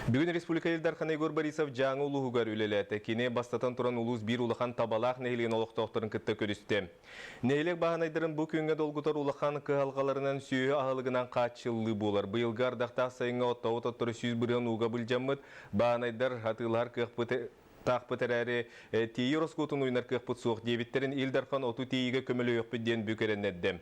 Бүгін Республика Илдархан Егор Борисов жаңы улуғығар үлеләті. Кене бастатан тұран улуыз бір улахан табалақ нәйлеген олықтақтырын күтті көрісті. Нәйлек бағанайдырын бұл күнге долгутар улахан кығалғаларынан сүйі ағылығынан қатшылы болар. Бұйылғы ардақта сайынға оттау-оттары сүйіз бұрын уға бүлжамыд, бағанайдар атылар қықпыты тақпытыр әрі тейі роскотын ойнар қықпыт соқ дебіттерін Илдархан оту тейігі көмілі өкпідден бүкереннәдді.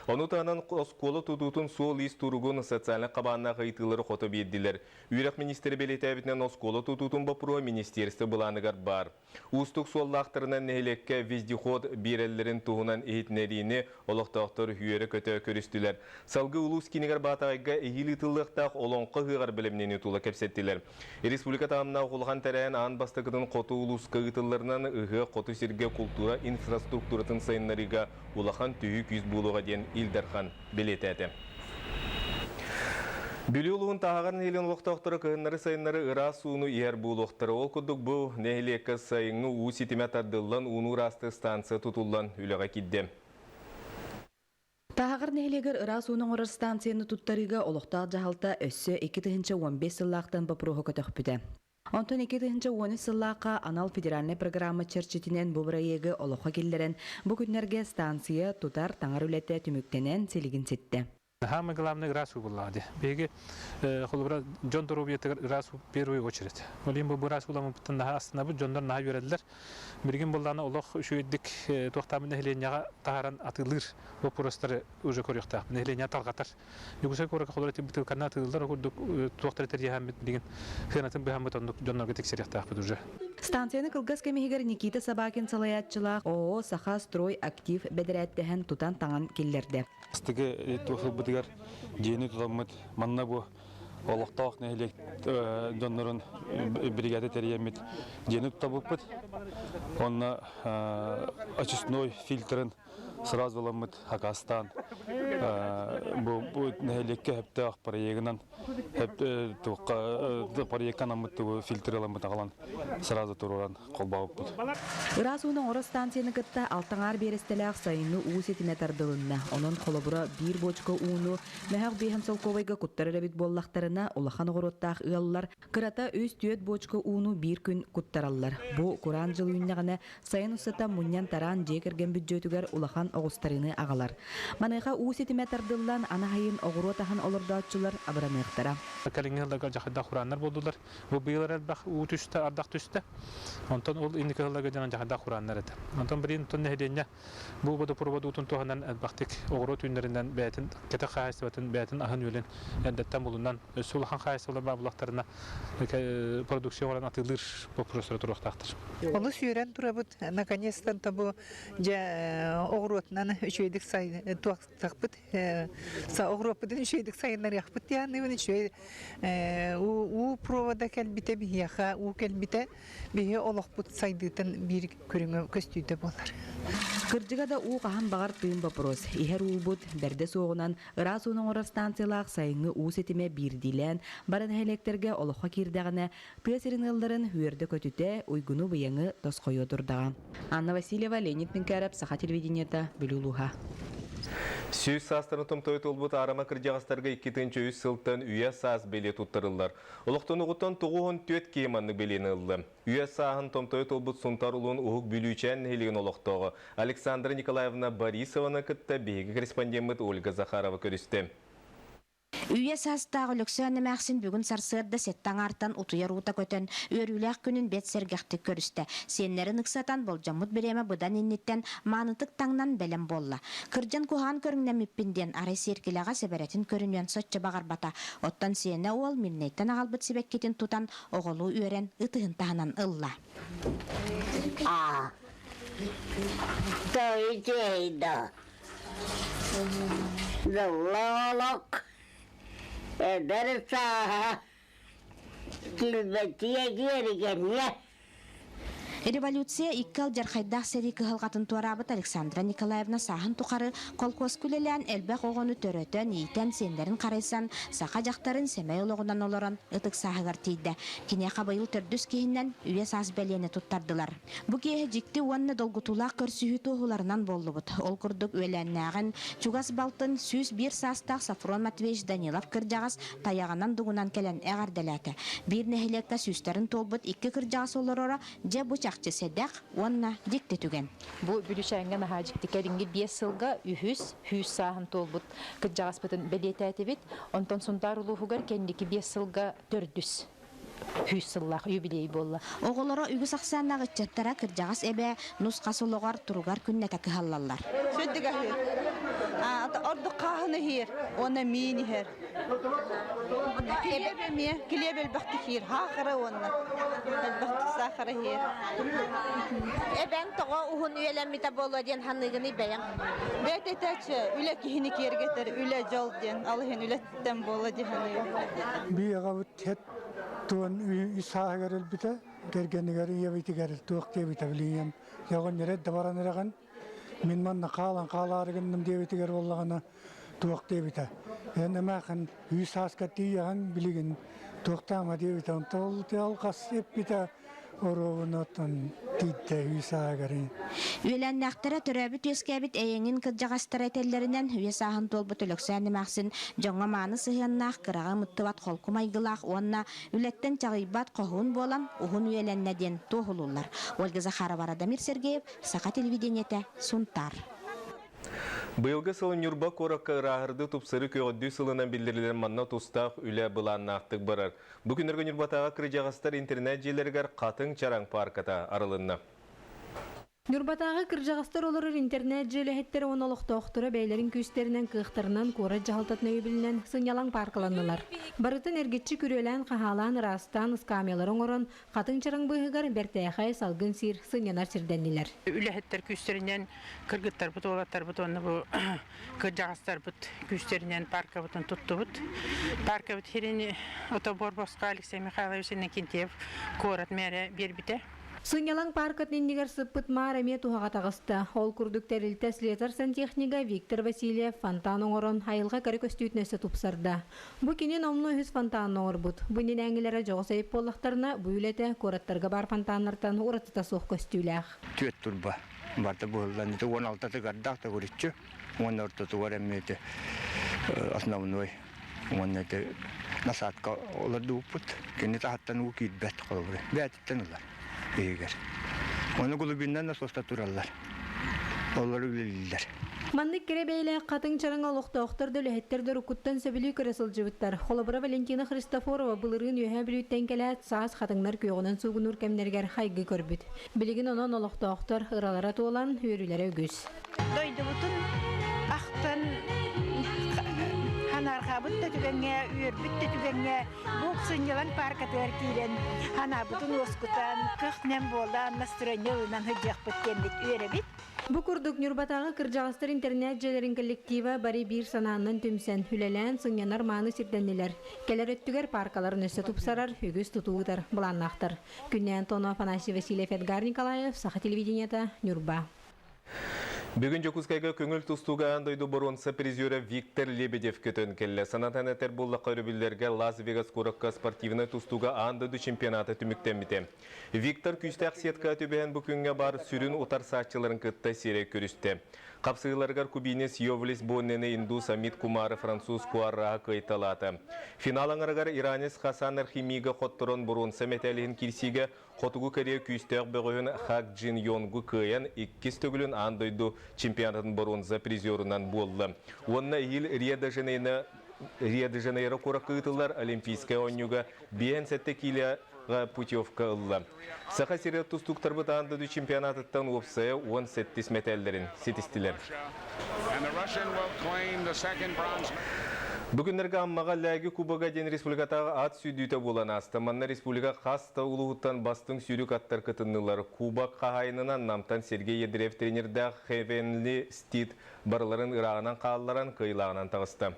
Оны тағынан қолы тұтутын сол ес тұрғын социалны қабанына ғайтылары қоты бедділер. Үйрақ министері белеті әбітінен қолы тұтутын бапыруа министерісті бұланығар бар. Устық сол лақтырынан нәйлекке вездиход берелерін тұғынан ейтінеріне олықтақтыр үйері көті көрістілер. Салғы ұлыс кенегер батағайға егілітіліктақ олонқы ғығар білімнені тұлы кәпсеттілер. Республика тағымна қолған тәрәйін ан бастықының қоты ұлыс қығытыларынан ұғы қоты серге культура инфраструктуратын сайынларыға улахан түйі күйіз болуға ден Илдархан білеті әді. Бүлі ұлығын тағағар нәйлен ұлықтақтыры қығынлары сайынлары ұра суыны ер бұлықтыры. Ол күдік бұл нәйлекі сайыңы ұсетімет ардылан ұны расты станция тұтылан үліға кедді. Тағағар нәйлегір ұра суының ұрыр станцияны тұттарыға ұлықтақ жағалта өссі 2015 сыллақтан бапыруғы көтіқ бүді. Онтон 2010 сыллаққа анал федеральный программа черчетінен бұбырайығы олыққа келдерін бүгінлерге станция тұтар таңар үлетті түміктенен селігін сетті. Самое главное расу буллади. Беги холбра Джон Торобиет расу в первую очередь. Олим бу расу ламы бутан на астына бу Джондар на юредлер. Бирген булланы Аллах шуйдик тохтамын нехленяга тагаран атылыр. Бу просторы уже корыктак. Нехленя талгатар. Югуса корак холбра битил канат атылыр. Тохтар терҗәһәм диген. Хәнәтен бәһәмәт Джоннарга тексеряктак бу уже. Станцияны кылгас кемигер Никита Собакин салаятчылар ООО Саха Строй актив бедерәттәһен тутан таңан киллерде. Стыгы тухыл бутыгар жени тутамыт манна бу олоктоок нехлек жоннорун бригада териемит жени тутабыппыт. Онна очистной фильтрын сразу ламыт Хакастан. Бу нехлекке хепте акпараегынан хеп тука параеган амыт фильтр ламыт агалан сразу туруран колбабыппыт. Ирасуның ора станцияны кытта алтаңар берестелек сайыны уусетине тардылынна. Онон колобура бир бочка ууну мәһәк беһәм солковайга куттарыра бит боллактарына улахан огороттак ыаллар кырата өз түйөт бочка ууну бир күн куттараллар. Бу Куран жылыйнагына сайын усата муньян таран жекерген бюджетүгер улахан огустарыны агалар. Маныга уусетиме тардыллан ана хайын огоротахан олордаатчылар абрамыктара. Калингелдага жахда Кураннар болдулар. Бу быйылар албак уу түстө ардак түстө. Онтон ол индикаларга жана жахда Кураннар эте. Онтон бирин тон нехденя бу боду прободу тон тоганан албактык огорот үннөрүнөн бетин кете хайсыбатын бетин ахын юлен эддеттен булунан сулхан хайсылар баблактарына продукцияларын атылыр бу процесс туруктактыр. Onu süren turabut наконец-то табу ja огоротнан üçeydik say tuaktakpıt sa огоропдын üçeydik sayınlar yakpıt yani bunu şöyle u provada kelbite bir yaha u kelbite bir olakpıt saydıtan bir körüngö köstüde bolar. Кырдыга да уу кахан багар тыын вопрос. Ихер уубут берде соогунан ырасуунун ора станциялаах сайынгы уусетиме бирдилен барын электерге олохо кирдегане пьесеринылдарын хүрдө көтүтэ уйгуну быяңы тоскойо турдага. Анна Васильева, Леонид Минкарев, Саха телевидениета, Бүлүлуха. Сүйіз састырын тұмтойт олбыт арама кіржағыстарға 2-ші сылтын үйе саз беле тұттырылар. Олықтың ұғыттан тұғуын төт кейманны белені ұлды. Үйе сағын тұмтойт олбыт сұнтар ұлын ұғық бүлүйчен елеген олықтығы. Александра Николаевна Борисованы күтті бейгі корреспондент Ольга Захарова көрісті. Үйе састағы лөксөні мәқсін бүгін сарсырды сеттан артан ұтуяр ұта көтін өріләқ күнін бет сергіқті көрісті. Сенлерін ұқсатан бол жамыт біреме бұдан иннеттен манытық таңнан бәлем болла. Кыржан кухан көріңнен мүппінден арай серкіліға себеретін көрінуен сотчы бағар бата. Оттан сені ол миннейттен ағалбыт себеккетін тұтан оғылу үйерен ұтығын тағынан ұлла. Той жейді. Зололок. Dersa kilbetiye geri gelmeye Революция иккал жархайдах сери кыхылгатын туарабыт Александра Николаевна сахын тухары колкос күлелен элбек оғыны төрөтөн ийтен сендерин карайсан сака жактарын семей ологунан олорон ытык сахыгар тийді. Кине кабайыл төрдүс кейіннен үйе саз бәлені туттардылар. Бу кеhe жикти уанны долгутулақ көрсүхү туғыларынан боллубут. Ол күрдік өленнәғын чугас балтын сүз бир састақ Сафрон Матвеевич Данилов кыржағас таяғанан дугунан келен әғарделәті. Бир нехилекка сүстерін толбут икки кыржағас олорора же бу чакчы седек уанна дикти түген. Бу бүлүшәңгә нахаҗикти кәринге 5 елга үһүс саһын толбут кыржагас бутын белетәте бит онтон сунтар улугар кендики 5 елга 400 100 юбилей болла. Оголора үгү саксаннагы чаттара кыржагас эбе нускасылыгар туругар күннәтә кыһаллалар. Сөддігі орды қағыны хер, оны мейіні хер. Келебел бақты хер, хақыры оны. Бақты сақыры хер. Эбен тоға уһун үйеләммите болу ден ханныгыны бәян. Бәт етәчі, үлі кейіні кергетер, үлі жол ден, алығын үлеттен болу ден. Бияға бүт туан исаға кәріл біті, кергенігер иебейті кәріл туық дебейті білейем. Яғын нерет дабаран ераған, мен манна қаларығынным дебейтігер болағына туық дебейті. Әні мәқін исасқа дейяған білеген туықтама дебейті. Онта ол алқас епбейті оруғынатын дейді исаға кәрін. Үйеләннәқтері түрәбіт өскәбіт әйеңін кыджағастар әтеллерінен үйе сағын толбы төлөксәні мәқсін жоңа маны сығыннақ қыраға мұттыбат қолқым айгылақ онна үлеттен чағайбат қоғын болан ұғын үйеләннәден тоғылулар. Ольга Захарова, Радамир Сергеев, Сақа телевидениеті, Сунтар. Быйылғы сылын Нюрба коракка ырағырды тупсыры күйгөдді сылынан білдірілер манна тустақ үлі бұланнақтық барар. Бүгінергі Нюрбатаға кіржағастар интернет желергер қатын чараң парката арылынна. Нюрбатағы кыржағастар олырыр интернет желехеттері онолықтоқтыры бәйлерін күстерінен кықтарынан кора жағалтатына өбілінен сынялан паркаланылар. Барытын әргетчі күрелен қағалан растан ыскамеларын орын қатын чарың бұғығар бәртәйқай салғын сир сынянар сирденлілер. Үләхеттер күстерінен кыргыттар бұт, олаттар бұт, оны бұл кыржағастар бұт, күстерінен парка бұтын тұтты бұт. Парка бұт херені отобор босқа Алексей Михайловичінен кентев корат мәрі бербіте. Сынялан паркат нендігер сыппыт маараме туғаға тағысты. Ол күрдік тәрілті слетар сантехнига Виктор Васильев фонтаның орын айылға кәрі көстүйтнесі тупсарды. Бұ кенен омны үз фонтаның ор бұд. Бұнен әңгілері жоғы сайып болақтарына бұйлеті кораттарға бар фонтанлардан оратыта соқ көстүйләқ. Түйет тұрба. Барда бұғылдан 16-ты ғардақта көрітші. Оны ортаты бар әметі основной. Оны насатқа оларды ұппыт. Кені тағаттан ұқид бәт қолы. Бәтіттен олар. Егер. Оны құлыбиннен насоста тұралар. Олар үлелілер. Маннык кере бәйлі қатын чарыңа олықты оқтарды ләхеттерді рұкуттан сөбілі көресіл жібіттар. Холобыра Валентина Христофорова бұлырын өйе білуттен кәләт саас қатыңнар күйоғынан суғын үркемнергер хайғы көрбіт. Білігін онан олықты оқтар ұралара туылан өрілері өгіз. Дойды бұтын ақтан ханарға бұтты түгенге, үйір бұтты түгенге, бұқ сынжылан паркатыр кейлен, хана бұтын осқытан, күқтнен болдан, настроение ұлынан хүджек бұттенбет үйірі бит. Бу курдук Нюрбатағы кыржағастар интернет желерин коллектива бари бир санаанын түмсен хүлелен сыңянар маны сирденнелер. Келер өттүгер паркаларын өсі тупсарар, үгіз тутуғыдар, бұланнақтар. Күннен Тоно Афанасий Васильев, Эдгар Николаев, Саха телевидениеті, Нюрба. Бүгін Жокускайға көңіл тұстуға андойды бұрынсы призері Виктор Лебедев көтін келі. Санатан әтер боллаққа өрібілдерге Лас-Вегас қораққа спортивны тұстуға андойды чемпионаты түміктен біте. Виктор күштәқ сетка төбеген бүкінге бар сүрін отар сақчыларын күтті серек көрісті. Қапсығыларғар күбейнес Йовлес Боннені индус Амит Кумары француз куарраға көйталаты. Финалаңырғар Иранес Хасан Архимиға қоттырын бұрынсы мәтәліғін кірсіге қотуғы кәрі күстәқ бұғын Хак Джин Йонгу көйен 2 төгілін андойды чемпионатын бұрынсы призерынан болды. Онна ел Рио-де-Жанейро қорақы ұтылар Олимпийская ойнуға бейін сәтті келі путевка ұлы. Сақа серет тұстықтар бұт андойды чемпионатыттан опсая 17 мәтәлдерін сетістілер. Бүгіндерге аммаға ләгі Кубаға ден республикатағы ат сүйдүйті болан астаманна республика қаста ұлығыттан бастың сүйрік аттар кытыннылар. Куба қағайынынан намтан Сергей Едрев тренерді Хевенли Стит барыларын ырағынан қалыларын қиылағынан тағысты.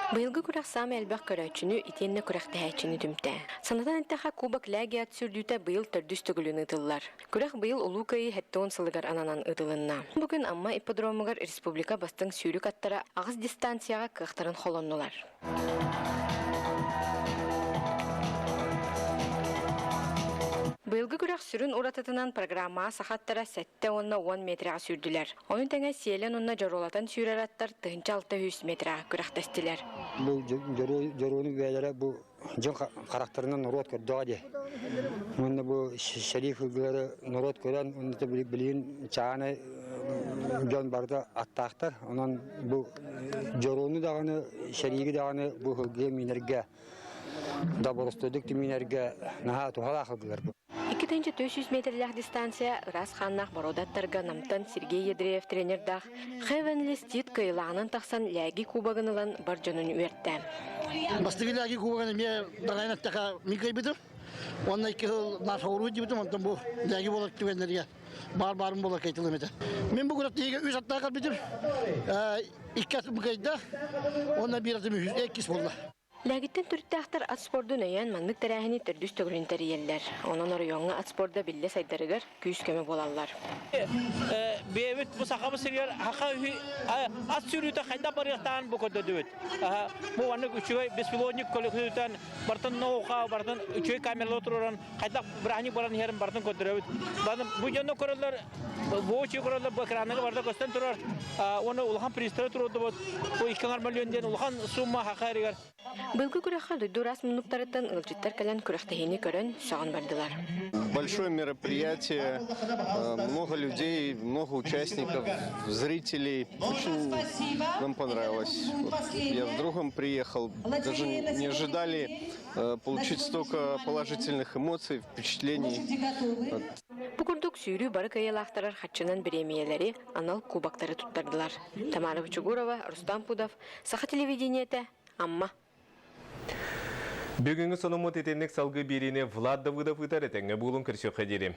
Быйылгы күрәк сам әлбәк көрәчүнү итенне күрәкте häчүнү дүмтә. Санатан иттәхә кубок ләгият сүрдүтә быйыл төрдүс төгүлүн ытыллар. Күрәк быйыл улукай хәттон сылыгар ананан ытылынна. Бүген амма ипподромыгар республика бастың сүйрүк аттара агыз дистанцияга кыктарын холоннулар. Быйылгы күрәк сүрүн урататынан программа сахаттара 7-10 метрга сүрдүләр. Оны тәңә сиелен онна жоролатан сүйрәр аттар 600 метрга күрәктәстиләр. Бу жороны бәйләре бу жон характерынан урат көрдәде. Монда бу шәрифләре урат көрән, онда билген чаны жон барда аттактар. Онан бу жороны даганы, шәриге даганы бу хылгы минергә да боростодык минергә наһа тухала хылгылар. 200 метрлях дистанция раз ханнах бородаттарга намтан Сергей Ядреев тренердах Хевен листит кыйланын таксан ләги кубагынылан бар жонун үертә. Бастыгы ләги кубагын ме дагайнат така микай битер. Онна ике наш ору дибитем антан бу ләги болак тигәннәргә бар-барын болак әйтелә мете. Мен бу гөрәттәге 3 аттага битер. Иккәс микайда онна биратым 2 булды. Ләгиттен түрттәхтар ат спорду нәйән маннык тәрәһини төрдүс төгүрүн тәрийелләр. Онон орыйоңа ат спорда билле сайдарыгар күз көмө болаллар. Бевит бу сахабы сиргер хака ат сүрүтә хайда барыктан бу көдөдөт. Бу аны үчөй беспилотник коллективтан бартын ноуха бартын үчөй камералар туран хайда брани баран ярым бартын көдөрөт. Бу жөнө көрөлөр бу үчөй көрөлөр бу экранга барда көстөн турар. Оны улхан пристрой турды бу 2 миллионден улхан сумма хакарыгар. Быйылгы күрәккә дурас минуттардан ылжыттар калан күрәктәһине көрөн сагын бардылар. Большое мероприятие, много людей, много участников, зрителей. Очень нам понравилось. Я с другом приехал, даже не ожидали получить столько положительных эмоций, впечатлений. Букурдук сүйрүү бары кыялактарар хатчынын премиялары анал кубактары туттардылар. Тамара Чугурова, Рустам Пудов, Саха телевидениете, Амма. Бүгінгі сонымы тетенлік салғы беріне Влад Давыдов ұтар етіңі бұлын кірші қадері.